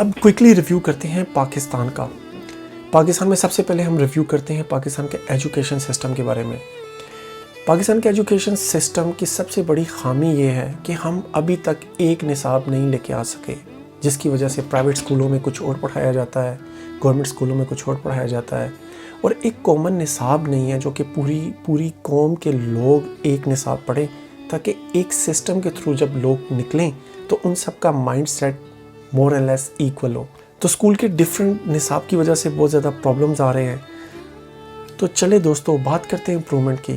اب quickly review کرتے ہیں پاکستان کا. پاکستان میں سب سے پہلے ہم ریویو کرتے ہیں پاکستان کے ایجوکیشن سسٹم کے بارے میں. پاکستان کے ایجوکیشن سسٹم کی سب سے بڑی خامی یہ ہے کہ ہم ابھی تک ایک نصاب نہیں لے کے آ سکے، جس کی وجہ سے پرائیویٹ اسکولوں میں کچھ اور پڑھایا جاتا ہے، گورنمنٹ اسکولوں میں کچھ اور پڑھایا جاتا ہے، اور ایک کامن نصاب نہیں ہے جو کہ پوری قوم کے لوگ ایک نصاب پڑھیں، تاکہ ایک سسٹم کے تھرو جب لوگ نکلیں تو ان سب کا mind set more and less equal ہو. تو اسکول کے ڈفرینٹ نصاب کی وجہ سے بہت زیادہ پرابلمز آ رہے ہیں. تو چلے دوستو بات کرتے ہیں امپرومنٹ کی.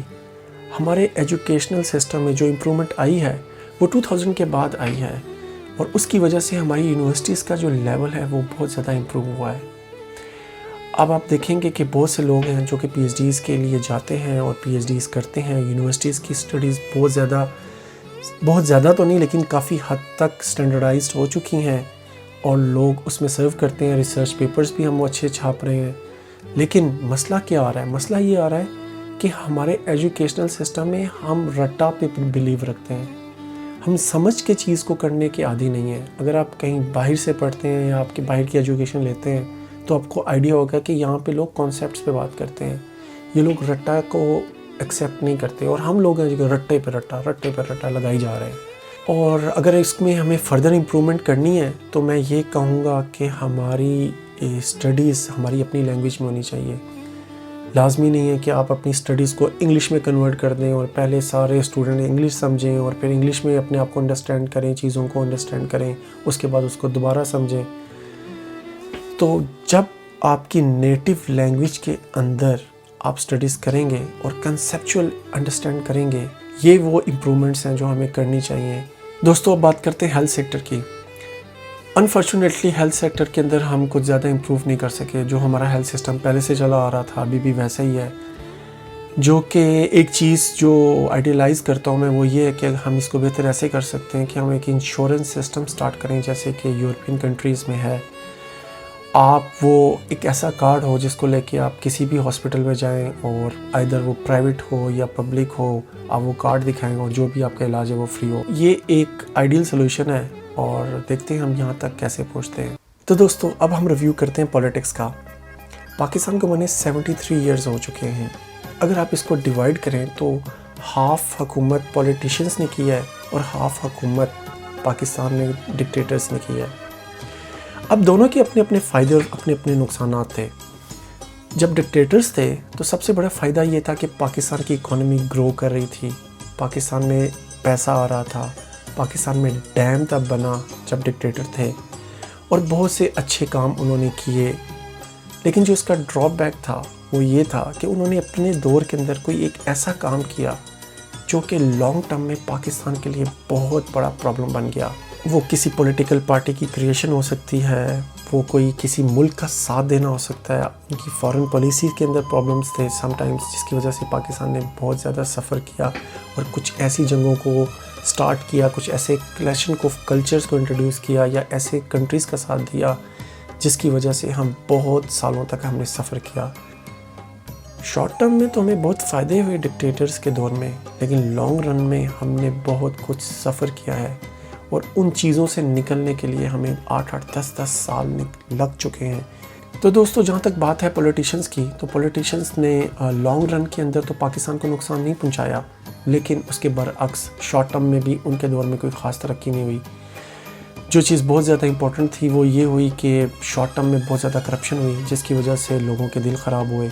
ہمارے ایجوکیشنل سسٹم میں جو امپرومنٹ آئی ہے وہ 2000 کے بعد آئی ہے، اور اس کی وجہ سے ہماری یونیورسٹیز کا جو لیول ہے وہ بہت زیادہ امپروو ہوا ہے. اب آپ دیکھیں گے کہ بہت سے لوگ ہیں جو کہ پی ایچ ڈیز کے لیے جاتے ہیں اور پی ایچ ڈیز کرتے ہیں. یونیورسٹیز کی اسٹڈیز بہت زیادہ تو نہیں لیکن کافی حد تک سٹینڈرڈائزڈ ہو چکی ہیں، اور لوگ اس میں سرو کرتے ہیں. ریسرچ پیپرز بھی ہم وہ اچھے چھاپ رہے ہیں. لیکن مسئلہ کیا آ رہا ہے؟ مسئلہ یہ آ رہا ہے کہ ہمارے ایجوکیشنل سسٹم میں ہم رٹا پہ بلیو رکھتے ہیں. ہم سمجھ کے چیز کو کرنے کے عادی نہیں ہیں. اگر آپ کہیں باہر سے پڑھتے ہیں یا آپ کے باہر کی ایجوکیشن لیتے ہیں تو آپ کو آئیڈیا ہوگا کہ یہاں پہ لوگ کانسیپٹس پہ بات کرتے ہیں. یہ لوگ رٹا کو ایکسیپٹ نہیں کرتے، اور ہم لوگ ہیں جو رٹے پہ رٹا لگائی جا رہے ہیں. اور اگر اس میں ہمیں فردر امپرومنٹ کرنی ہے تو میں یہ کہوں گا کہ ہماری اسٹڈیز ہماری اپنی لینگویج میں ہونی چاہیے. لازمی نہیں ہے کہ آپ اپنی اسٹڈیز کو انگلش میں کنورٹ کر دیں اور پہلے سارے اسٹوڈنٹ انگلش سمجھیں اور پھر انگلش میں اپنے آپ کو انڈرسٹینڈ کریں، چیزوں کو انڈرسٹینڈ کریں، اس کے بعد اس کو دوبارہ سمجھیں. تو جب آپ کی نیٹو لینگویج کے اندر آپ اسٹڈیز کریں گے اور کنسیپچول انڈرسٹینڈ کریں گے، یہ وہ امپرومنٹس ہیں جو ہمیں کرنی چاہیے. دوستو اب بات کرتے ہیں ہیلتھ سیکٹر کی. انفارچونیٹلی ہیلتھ سیکٹر کے اندر ہم کچھ زیادہ امپروو نہیں کر سکے. جو ہمارا ہیلتھ سسٹم پہلے سے چلا آ رہا تھا ابھی بھی ویسا ہی ہے. جو کہ ایک چیز جو آئیڈیلائز کرتا ہوں میں وہ یہ ہے کہ ہم اس کو بہتر ایسے کر سکتے ہیں کہ ہم ایک انشورنس سسٹم سٹارٹ کریں جیسے کہ یورپین کنٹریز میں ہے. آپ وہ ایک ایسا کارڈ ہو جس کو لے کے آپ کسی بھی ہاسپٹل میں جائیں، اور آئیدر وہ پرائیویٹ ہو یا پبلک ہو، آپ وہ کارڈ دکھائیں اور جو بھی آپ کا علاج ہے وہ فری ہو. یہ ایک آئیڈیل سولوشن ہے، اور دیکھتے ہیں ہم یہاں تک کیسے پہنچتے ہیں. تو دوستو اب ہم ریویو کرتے ہیں پولیٹکس کا. پاکستان کو بنے 73 ایئرز ہو چکے ہیں. اگر آپ اس کو ڈیوائیڈ کریں تو ہاف حکومت پولیٹیشنز نے کی ہے اور ہاف حکومت پاکستان میں ڈکٹیٹرز نے کی ہے. اب دونوں کے اپنے اپنے فائدے اور اپنے اپنے نقصانات تھے. جب ڈکٹیٹرز تھے تو سب سے بڑا فائدہ یہ تھا کہ پاکستان کی اکانومی گرو کر رہی تھی، پاکستان میں پیسہ آ رہا تھا، پاکستان میں ڈیم تب بنا جب ڈکٹیٹر تھے، اور بہت سے اچھے کام انہوں نے کیے. لیکن جو اس کا ڈراپ بیک تھا وہ یہ تھا کہ انہوں نے اپنے دور کے اندر کوئی ایک ایسا کام کیا جو کہ لانگ ٹرم میں پاکستان کے لیے بہت بڑا پرابلم بن گیا. وہ کسی پولیٹیکل پارٹی کی کریشن ہو سکتی ہے، وہ کوئی کسی ملک کا ساتھ دینا ہو سکتا ہے. ان کی فارن پالیسی کے اندر پرابلمس تھے سم ٹائمز، جس کی وجہ سے پاکستان نے بہت زیادہ سفر کیا اور کچھ ایسی جنگوں کو سٹارٹ کیا، کچھ ایسے کلیشن کو کلچرز کو انٹروڈیوس کیا یا ایسے کنٹریز کا ساتھ دیا جس کی وجہ سے ہم بہت سالوں تک ہم نے سفر کیا. شارٹ ٹرم میں تو ہمیں بہت فائدے ہوئے ڈکٹیٹرز کے دور میں، لیکن لانگ رن میں ہم نے بہت کچھ سفر کیا ہے، اور ان چیزوں سے نکلنے کے لیے ہمیں 8-8 10-10 سال لگ چکے ہیں. تو دوستو جہاں تک بات ہے پولیٹیشنز کی، تو پولیٹیشنز نے لانگ رن کے اندر تو پاکستان کو نقصان نہیں پہنچایا، لیکن اس کے برعکس شارٹ ٹرم میں بھی ان کے دور میں کوئی خاص ترقی نہیں ہوئی. جو چیز بہت زیادہ امپورٹنٹ تھی وہ یہ ہوئی کہ شارٹ ٹرم میں بہت زیادہ کرپشن ہوئی، جس کی وجہ سے لوگوں کے دل خراب ہوئے.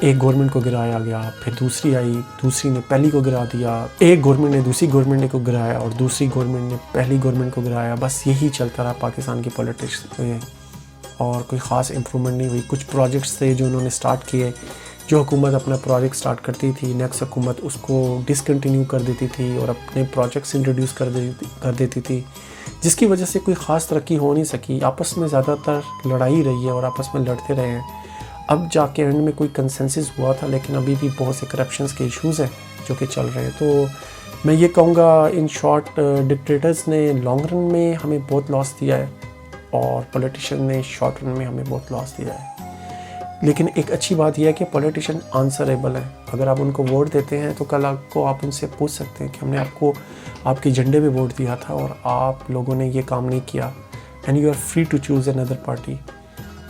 ایک گورنمنٹ کو گرایا گیا، پھر دوسری آئی، دوسری نے پہلی کو گرا دیا، ایک گورنمنٹ نے دوسری گورنمنٹ کو گرایا اور دوسری گورنمنٹ نے پہلی گورنمنٹ کو گرایا. بس یہی چلتا رہا پاکستان کی پولیٹکس میں، اور کوئی خاص امپرومنٹ نہیں ہوئی. کچھ پروجیکٹس تھے جو انہوں نے سٹارٹ کیے، جو حکومت اپنا پروجیکٹ سٹارٹ کرتی تھی، نیکسٹ حکومت اس کو ڈسکنٹینیو کر دیتی تھی اور اپنے پروجیکٹس انٹروڈیوس کر دیتی تھی، جس کی وجہ سے کوئی خاص ترقی ہو نہیں سکی. آپس میں زیادہ تر لڑائی رہی ہے اور آپس میں لڑتے رہے ہیں. اب جا کے اینڈ میں کوئی کنسنسس ہوا تھا، لیکن ابھی بھی بہت سے کرپشنز کے ایشوز ہیں جو کہ چل رہے ہیں. تو میں یہ کہوں گا ان شارٹ ڈکٹیٹرز نے لانگ رن میں ہمیں بہت لاس دیا ہے، اور پولیٹیشین نے شارٹ رن میں ہمیں بہت لاس دیا ہے. لیکن ایک اچھی بات یہ ہے کہ پولیٹیشین آنسریبل ہیں. اگر آپ ان کو ووٹ دیتے ہیں تو کل آپ کو ان سے پوچھ سکتے ہیں کہ ہم نے آپ کو آپ کے جھنڈے پہ ووٹ دیا تھا اور آپ لوگوں نے یہ کام نہیں کیا. And you are free to choose under party.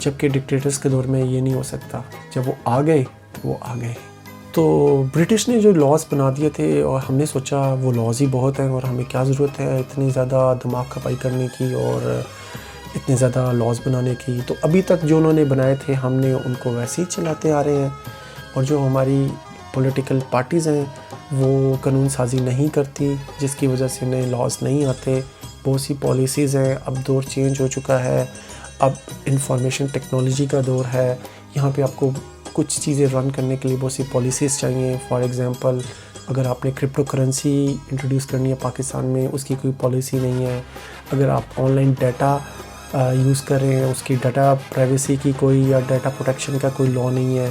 جبکہ ڈکٹیٹرز کے دور میں یہ نہیں ہو سکتا. جب وہ آ گئے تو وہ آ گئے. تو برٹش نے جو لاز بنا دیے تھے اور ہم نے سوچا وہ لاز ہی بہت ہیں اور ہمیں کیا ضرورت ہے اتنی زیادہ دماغ کھپائی کرنے کی اور اتنے زیادہ لاز بنانے کی. تو ابھی تک جو انہوں نے بنائے تھے ہم نے ان کو ویسے ہی چلاتے آ رہے ہیں. اور جو ہماری پولیٹیکل پارٹیز ہیں وہ قانون سازی نہیں کرتی جس کی وجہ سے نئے لاز نہیں آتے. بہت سی پالیسیز ہیں. اب دور چینج ہو چکا ہے. اب انفارمیشن ٹیکنالوجی کا دور ہے. یہاں پہ آپ کو کچھ چیزیں رن کرنے کے لیے بہت سی پالیسیز چاہیے. فار ایگزامپل اگر آپ نے کرپٹو کرنسی انٹروڈیوس کرنی ہے پاکستان میں اس کی کوئی پالیسی نہیں ہے. اگر آپ آن لائن ڈیٹا یوز کر رہے ہیں اس کی ڈیٹا پرائیویسی کی کوئی یا ڈیٹا پروٹیکشن کا کوئی لا نہیں ہے.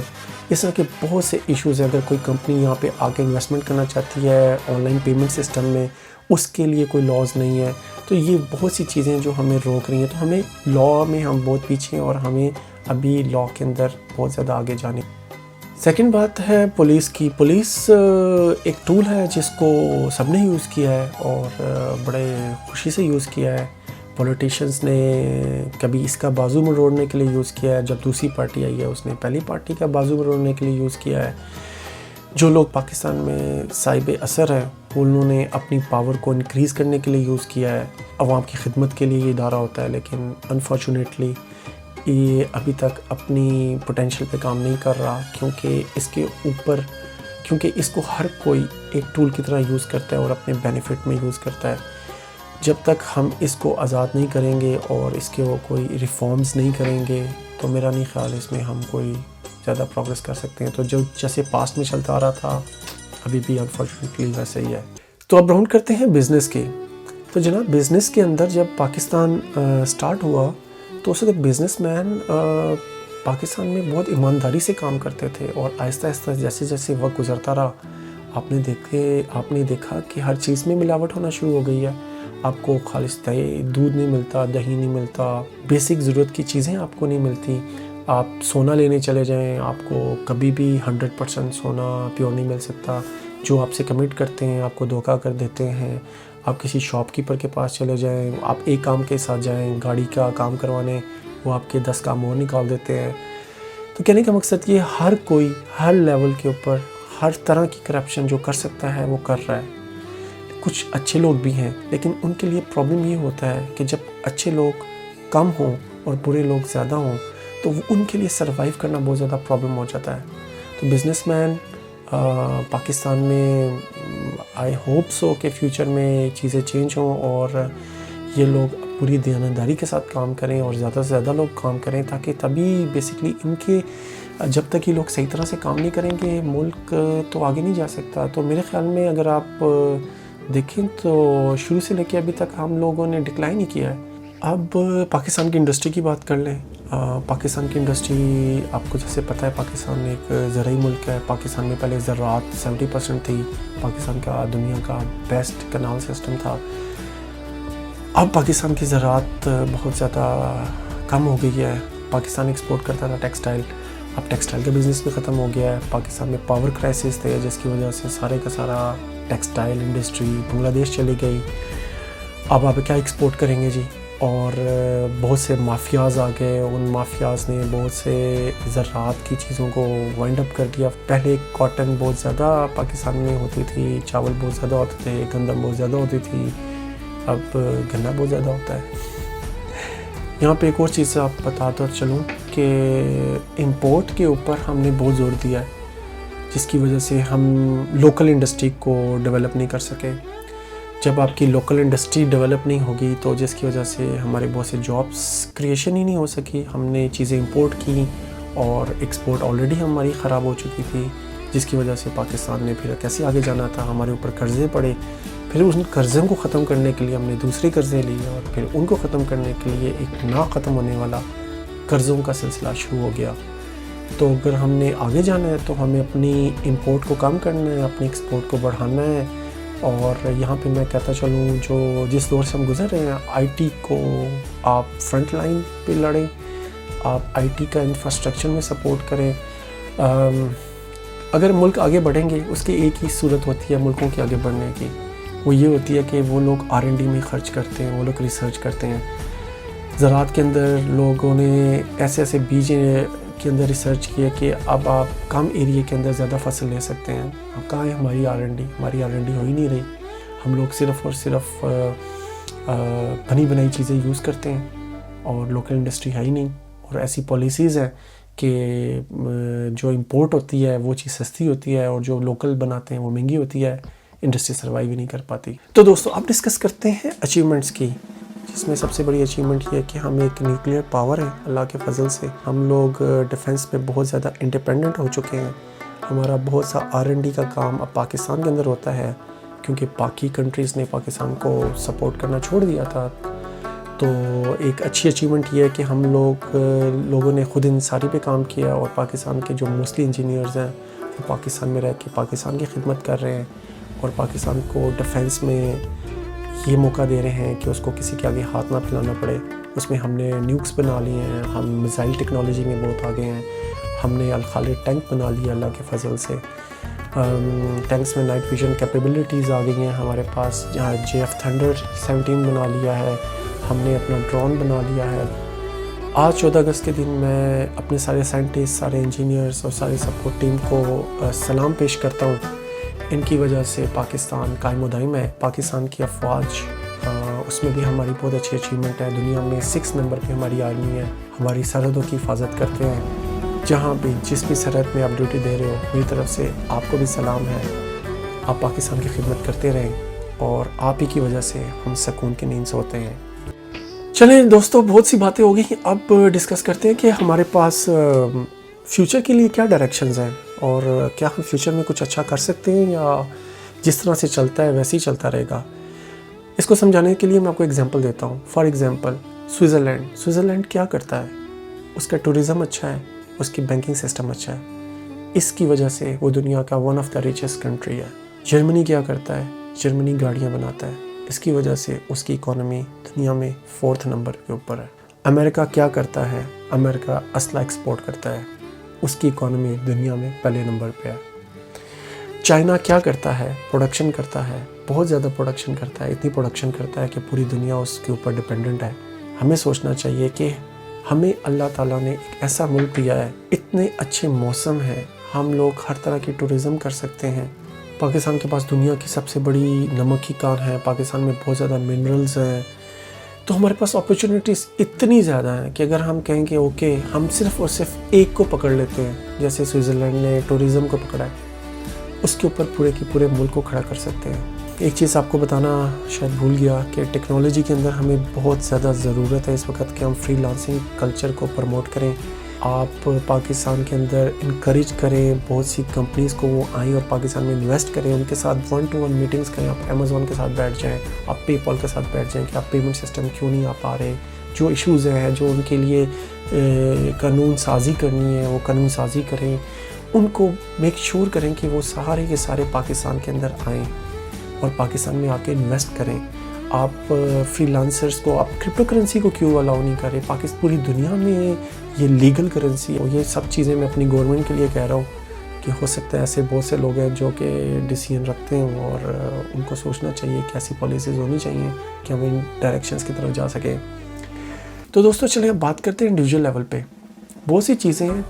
اس طرح کے بہت سے ایشوز ہیں. اگر کوئی کمپنی یہاں پہ آ کے انویسٹمنٹ کرنا چاہتی ہے آن لائن پیمنٹ سسٹم میں اس کے لیے کوئی لاز نہیں ہے. تو یہ بہت سی چیزیں جو ہمیں روک رہی ہیں. تو ہمیں لا میں ہم بہت پیچھے ہیں اور ہمیں ابھی لا کے اندر بہت زیادہ آگے جانے. سیکنڈ بات ہے پولیس کی. پولیس ایک ٹول ہے جس کو سب نے یوز کیا ہے اور بڑے خوشی سے یوز کیا ہے. پولیٹیشنز نے کبھی اس کا بازو مروڑنے کے لیے یوز کیا ہے. جب دوسری پارٹی آئی ہے اس نے پہلی پارٹی کا بازو مروڑنے کے لیے یوز کیا ہے. جو لوگ پاکستان میں صاحب اثر ہیں انہوں نے اپنی پاور کو انکریز کرنے کے لیے یوز کیا ہے. عوام کی خدمت کے لیے یہ ادارہ ہوتا ہے لیکن انفارچونیٹلی یہ ابھی تک اپنی پوٹینشیل پہ کام نہیں کر رہا کیونکہ اس کو ہر کوئی ایک ٹول کی طرح یوز کرتا ہے اور اپنے بینیفٹ میں یوز کرتا ہے. جب تک ہم اس کو آزاد نہیں کریں گے اور اس کے وہ کوئی ریفارمز نہیں کریں گے تو میرا نہیں خیال اس میں ہم کوئی زیادہ پروگریس کر سکتے ہیں. تو جو جیسے پاسٹ میں چلتا آ رہا تھا ابھی بھی انفارچونیٹلی ویسے ہی ہے. تو اب راؤنڈ کرتے ہیں بزنس کے. تو جناب بزنس کے اندر جب پاکستان سٹارٹ ہوا تو اس وقت بزنس مین پاکستان میں بہت ایمانداری سے کام کرتے تھے اور آہستہ آہستہ جیسے جیسے وقت گزرتا رہا آپ نے دیکھا کہ ہر چیز میں ملاوٹ ہونا شروع ہو گئی ہے. آپ کو خالص دودھ نہیں ملتا, دہی نہیں ملتا, بیسک ضرورت کی چیزیں آپ کو نہیں ملتی. آپ سونا لینے چلے جائیں آپ کو کبھی بھی 100% سونا پیور نہیں مل سکتا. جو آپ سے کمٹ کرتے ہیں آپ کو دھوکہ کر دیتے ہیں. آپ کسی شاپ کیپر کے پاس چلے جائیں, آپ ایک کام کے ساتھ جائیں گاڑی کا کام کروانے, وہ آپ کے 10 کام اور نکال دیتے ہیں. تو کہنے کا مقصد یہ ہر کوئی ہر لیول کے اوپر ہر طرح کی کرپشن جو کر سکتا ہے وہ کر رہا ہے. کچھ اچھے لوگ بھی ہیں لیکن ان کے لیے پرابلم یہ ہوتا ہے کہ جب اچھے لوگ کم ہوں اور برے لوگ زیادہ ہوں تو ان کے لیے سروائیو کرنا بہت زیادہ پرابلم ہو جاتا ہے. تو بزنس مین پاکستان میں آئی ہوپ سو کہ فیوچر میں چیزیں چینج ہوں اور یہ لوگ پوری دیانتداری کے ساتھ کام کریں اور زیادہ سے زیادہ لوگ کام کریں تاکہ تبھی بیسکلی ان کے جب تک یہ لوگ صحیح طرح سے کام نہیں کریں گے ملک تو آگے نہیں جا سکتا. تو میرے خیال میں اگر آپ دیکھیں تو شروع سے لے کے ابھی تک ہم لوگوں نے ڈکلائن ہی کیا ہے. اب پاکستان کی انڈسٹری کی بات کر لیں. پاکستان کی انڈسٹری آپ کو جیسے پتہ ہے پاکستان ایک زرعی ملک ہے. پاکستان میں پہلے زراعت 70% تھی. پاکستان کا دنیا کا بیسٹ کنال سسٹم تھا. اب پاکستان کی زراعت بہت زیادہ کم ہو گئی ہے. پاکستان ایکسپورٹ کرتا تھا ٹیکسٹائل, اب ٹیکسٹائل کا بزنس بھی ختم ہو گیا ہے. پاکستان میں پاور کرائسس تھے جس کی وجہ سے سارے کا سارا ٹیکسٹائل انڈسٹری بنگلہ دیش چلی گئی. اب آپ کیا ایکسپورٹ کریں گے جی. اور بہت سے مافیاز آ گئے. ان مافیاز نے بہت سے زراعت کی چیزوں کو وائنڈ اپ کر دیا. پہلے کاٹن بہت زیادہ پاکستان میں ہوتی تھی, چاول بہت زیادہ ہوتے تھے, گندم بہت زیادہ ہوتی تھی, اب گنا بہت زیادہ ہوتا ہے. یہاں پہ ایک اور چیز آپ بتاتا چلوں کہ امپورٹ کے اوپر ہم نے بہت زور دیا ہے جس کی وجہ سے ہم لوکل انڈسٹری کو ڈیولپ نہیں کر سکے. جب آپ کی لوکل انڈسٹری ڈیولپ نہیں ہوگی تو جس کی وجہ سے ہمارے بہت سے جابس کریشن ہی نہیں ہو سکی. ہم نے چیزیں امپورٹ کی اور ایکسپورٹ آلریڈی ہماری خراب ہو چکی تھی جس کی وجہ سے پاکستان نے پھر کیسے آگے جانا تھا. ہمارے اوپر قرضے پڑے. پھر ان قرضوں کو ختم کرنے کے لیے ہم نے دوسرے قرضے لیے اور پھر ان کو ختم کرنے کے لیے ایک نہ ختم ہونے والا قرضوں کا سلسلہ شروع ہو گیا. تو اگر ہم نے آگے جانا ہے تو ہمیں اپنی امپورٹ کو کم کرنا ہے, اپنی ایکسپورٹ کو بڑھانا ہے. اور یہاں پہ میں کہتا چلوں جو جس دور سے ہم گزر رہے ہیں آئی ٹی کو آپ فرنٹ لائن پہ لڑیں, آپ آئی ٹی کا انفراسٹرکچر میں سپورٹ کریں. اگر ملک آگے بڑھیں گے اس کی ایک ہی صورت ہوتی ہے ملکوں کے آگے بڑھنے کی, وہ یہ ہوتی ہے کہ وہ لوگ R&D میں خرچ کرتے ہیں, وہ لوگ ریسرچ کرتے ہیں. زراعت کے اندر لوگوں نے ایسے ایسے بیج کے اندر ریسرچ کیا کہ اب آپ کم ایریے کے اندر زیادہ فصل لے سکتے ہیں. اب کہاں ہے ہماری R&D؟ ہماری R&D ہو ہی نہیں رہی. ہم لوگ صرف اور صرف بنی بنائی چیزیں یوز کرتے ہیں اور لوکل انڈسٹری ہے ہی نہیں. اور ایسی پالیسیز ہیں کہ جو امپورٹ ہوتی ہے وہ چیز سستی ہوتی ہے اور جو لوکل بناتے ہیں وہ مہنگی ہوتی ہے. انڈسٹری سروائیو ہی نہیں کر پاتی. تو دوستو اب ڈسکس کرتے ہیں اچیومنٹس کی، جس میں سب سے بڑی اچیومنٹ یہ ہے کہ ہم ایک نیوکلیئر پاور ہیں. اللہ کے فضل سے ہم لوگ ڈیفنس میں بہت زیادہ انڈیپینڈنٹ ہو چکے ہیں. ہمارا بہت سا R&D کا کام اب پاکستان کے اندر ہوتا ہے کیونکہ باقی کنٹریز نے پاکستان کو سپورٹ کرنا چھوڑ دیا تھا. تو ایک اچھی اچیومنٹ یہ ہے کہ ہم لوگوں نے خود انحصاری پہ کام کیا اور پاکستان کے جو موسٹلی انجینئرز ہیں وہ پاکستان میں رہ کے پاکستان کی خدمت کر رہے ہیں اور پاکستان کو ڈیفنس میں یہ موقع دے رہے ہیں کہ اس کو کسی کے آگے ہاتھ نہ پھیلانا پڑے. اس میں ہم نے نیوکس بنا لیے ہیں، ہم میزائل ٹیکنالوجی میں بہت آگے ہیں. ہم نے الخالد ٹینک بنا لیا اللہ کے فضل سے. ٹینکس میں نائٹ ویژن کیپیبلٹیز آ گئی ہیں ہمارے پاس، جہاں JF Thunder 17 بنا لیا ہے. ہم نے اپنا ڈرون بنا لیا ہے. آج 14 اگست کے دن میں اپنے سارے سائنٹسٹ، سارے انجینئرز اور ساری سپورٹ ٹیم کو سلام پیش کرتا ہوں. ان کی وجہ سے پاکستان قائم و دائم ہے. پاکستان کی افواج اس میں بھی ہماری بہت اچھی اچیومنٹ ہے. دنیا میں 6 نمبر پہ ہماری آرمی ہے. ہماری سرحدوں کی حفاظت کرتے ہیں. جہاں بھی جس بھی سرحد میں آپ ڈیوٹی دے رہے ہو، میری طرف سے آپ کو بھی سلام ہے. آپ پاکستان کی خدمت کرتے رہیں اور آپ ہی کی وجہ سے ہم سکون کی نیند سوتے ہیں. چلیں دوستو، بہت سی باتیں ہو گئی. اب ڈسکس کرتے ہیں کہ ہمارے پاس فیوچر کے لیے کیا ڈائریکشنز ہیں اور کیا ہم فیوچر میں کچھ اچھا کر سکتے ہیں یا جس طرح سے چلتا ہے ویسے ہی چلتا رہے گا. اس کو سمجھانے کے لیے میں آپ کو ایگزامپل دیتا ہوں. فار ایگزامپل سوئٹزرلینڈ کیا کرتا ہے؟ اس کا ٹورزم اچھا ہے، اس کی بینکنگ سسٹم اچھا ہے. اس کی وجہ سے وہ دنیا کا one of the richest country ہے. جرمنی کیا کرتا ہے؟ جرمنی گاڑیاں بناتا ہے. اس کی وجہ سے اس کی اکانومی دنیا میں 4 نمبر کے اوپر ہے. امریکہ کیا کرتا ہے؟ امریکہ اسلحہ ایکسپورٹ کرتا ہے. اس کی اکانومی دنیا میں پہلے نمبر پہ ہے. چائنا کیا کرتا ہے؟ پروڈکشن کرتا ہے. بہت زیادہ پروڈکشن کرتا ہے. اتنی پروڈکشن کرتا ہے کہ پوری دنیا اس کے اوپر ڈیپینڈنٹ ہے. ہمیں سوچنا چاہیے کہ ہمیں اللہ تعالیٰ نے ایک ایسا ملک دیا ہے، اتنے اچھے موسم ہیں، ہم لوگ ہر طرح کی ٹورزم کر سکتے ہیں. پاکستان کے پاس دنیا کی سب سے بڑی نمک کی کان ہے. پاکستان میں بہت زیادہ منرلز ہیں. تو ہمارے پاس اپرچونیٹیز اتنی زیادہ ہیں کہ اگر ہم کہیں کہ اوکے ہم صرف اور صرف ایک کو پکڑ لیتے ہیں، جیسے سوئٹزرلینڈ نے ٹورزم کو پکڑا ہے، اس کے اوپر پورے کے پورے ملک کو کھڑا کر سکتے ہیں. ایک چیز آپ کو بتانا شاید بھول گیا کہ ٹیکنالوجی کے اندر ہمیں بہت زیادہ ضرورت ہے اس وقت کہ ہم فری لانسنگ کلچر کو پروموٹ کریں. آپ پاکستان کے اندر انکریج کریں بہت سی کمپنیز کو وہ آئیں اور پاکستان میں انویسٹ کریں. ان کے ساتھ 1-to-1 میٹنگز کریں. آپ امیزون کے ساتھ بیٹھ جائیں، آپ پے پال کے ساتھ بیٹھ جائیں کہ آپ پیمنٹ سسٹم کیوں نہیں آ پا رہے. جو ایشوز ہیں، جو ان کے لیے قانون سازی کرنی ہے وہ قانون سازی کریں. ان کو میک شور کریں کہ وہ سارے کے سارے پاکستان کے اندر آئیں اور پاکستان میں آ کے انویسٹ کریں. آپ فری لانسرز کو، آپ کرپٹو کرنسی کو کیوں الاؤ نہیں کر رہے؟ پاکستان پوری دنیا میں یہ لیگل کرنسی ہے. یہ سب چیزیں میں اپنی گورنمنٹ کے لیے کہہ رہا ہوں کہ ہو سکتا ہے ایسے بہت سے لوگ ہیں جو کہ ڈیسیژن رکھتے ہیں اور ان کو سوچنا چاہیے کہ ایسی پالیسیز ہونی چاہیے کہ ہم ان ڈائریکشنز کی طرف جا سکیں. تو دوستو چلیں اب بات کرتے ہیں انڈیویجول لیول پہ. بہت سی چیزیں ہیں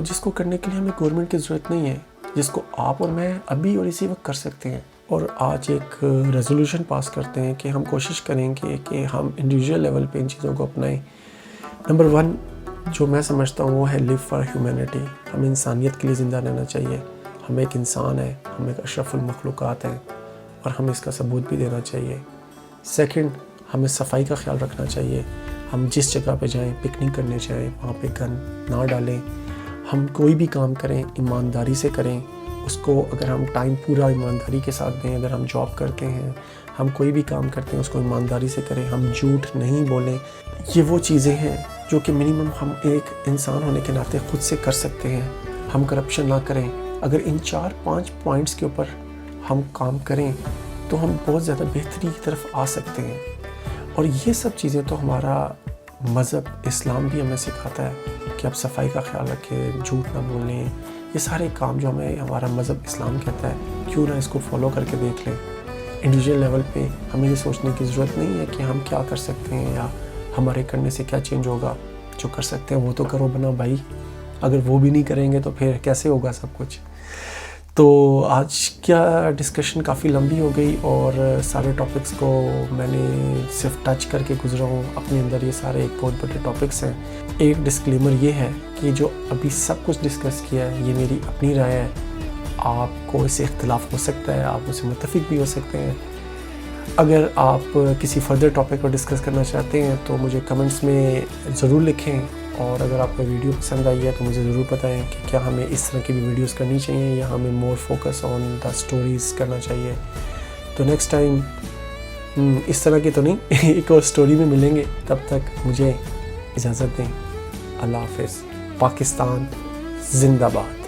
جس کو کرنے کے لیے ہمیں گورنمنٹ کی ضرورت نہیں ہے، جس کو آپ اور میں ابھی اور اسی وقت کر سکتے ہیں. اور آج ایک ریزولوشن پاس کرتے ہیں کہ ہم کوشش کریں گے کہ ہم انڈیویجول لیول پہ ان چیزوں کو اپنائیں. نمبر 1 جو میں سمجھتا ہوں وہ ہے لیو فار ہیومینٹی. ہمیں انسانیت کے لیے زندہ رہنا چاہیے. ہم ایک انسان ہے، ہم ایک اشرف المخلوقات ہیں اور ہمیں اس کا ثبوت بھی دینا چاہیے. سیکنڈ، ہمیں صفائی کا خیال رکھنا چاہیے. ہم جس جگہ پہ جائیں، پکنک کرنے جائیں، وہاں پہ گن نہ ڈالیں. ہم کوئی بھی کام کریں ایمانداری سے کریں. اس کو اگر ہم ٹائم پورا ایمانداری کے ساتھ دیں. اگر ہم جاب کرتے ہیں، ہم کوئی بھی کام کرتے ہیں اس کو ایمانداری سے کریں. ہم جھوٹ نہیں بولیں. یہ وہ چیزیں ہیں جو کہ منیمم ہم ایک انسان ہونے کے ناطے خود سے کر سکتے ہیں. ہم کرپشن نہ کریں. اگر ان 4-5 پوائنٹس کے اوپر ہم کام کریں تو ہم بہت زیادہ بہتری کی طرف آ سکتے ہیں. اور یہ سب چیزیں تو ہمارا مذہب اسلام بھی ہمیں سکھاتا ہے کہ آپ صفائی کا خیال رکھیں، جھوٹ نہ بولیں. یہ سارے کام جو ہمارا مذہب اسلام کہتا ہے، کیوں نہ اس کو فالو کر کے دیکھ لیں. انڈیویجول لیول پہ ہمیں یہ سوچنے کی ضرورت نہیں ہے کہ ہم کیا کر سکتے ہیں یا ہمارے کرنے سے کیا چینج ہوگا؟ جو کر سکتے ہیں وہ تو کرو بنا بھائی، اگر وہ بھی نہیں کریں گے تو پھر کیسے ہوگا سب کچھ؟ تو آج کیا ڈسکشن کافی لمبی ہو گئی اور سارے ٹاپکس کو میں نے صرف ٹچ کر کے گزرا ہوں. اپنے اندر یہ سارے ایک بہت بڑے ٹاپکس ہیں. ایک ڈسکلیمر یہ ہے کہ جو ابھی سب کچھ ڈسکس کیا ہے یہ میری اپنی رائے ہے. آپ کو اس سے اختلاف ہو سکتا ہے، آپ اس سے متفق بھی ہو سکتے ہیں. اگر آپ کسی فردر ٹاپک پر ڈسکس کرنا چاہتے ہیں تو مجھے کمنٹس میں ضرور لکھیں، اور اگر آپ کو ویڈیو پسند آئی ہے تو مجھے ضرور بتائیں کہ کیا ہمیں اس طرح کی بھی ویڈیوز کرنی چاہیے یا ہمیں more focus on the stories کرنا چاہیے. تو نیکسٹ ٹائم اس طرح کی تو نہیں، ایک اور سٹوری میں ملیں گے. تب تک مجھے اجازت دیں. اللہ حافظ. پاکستان زندہ باد.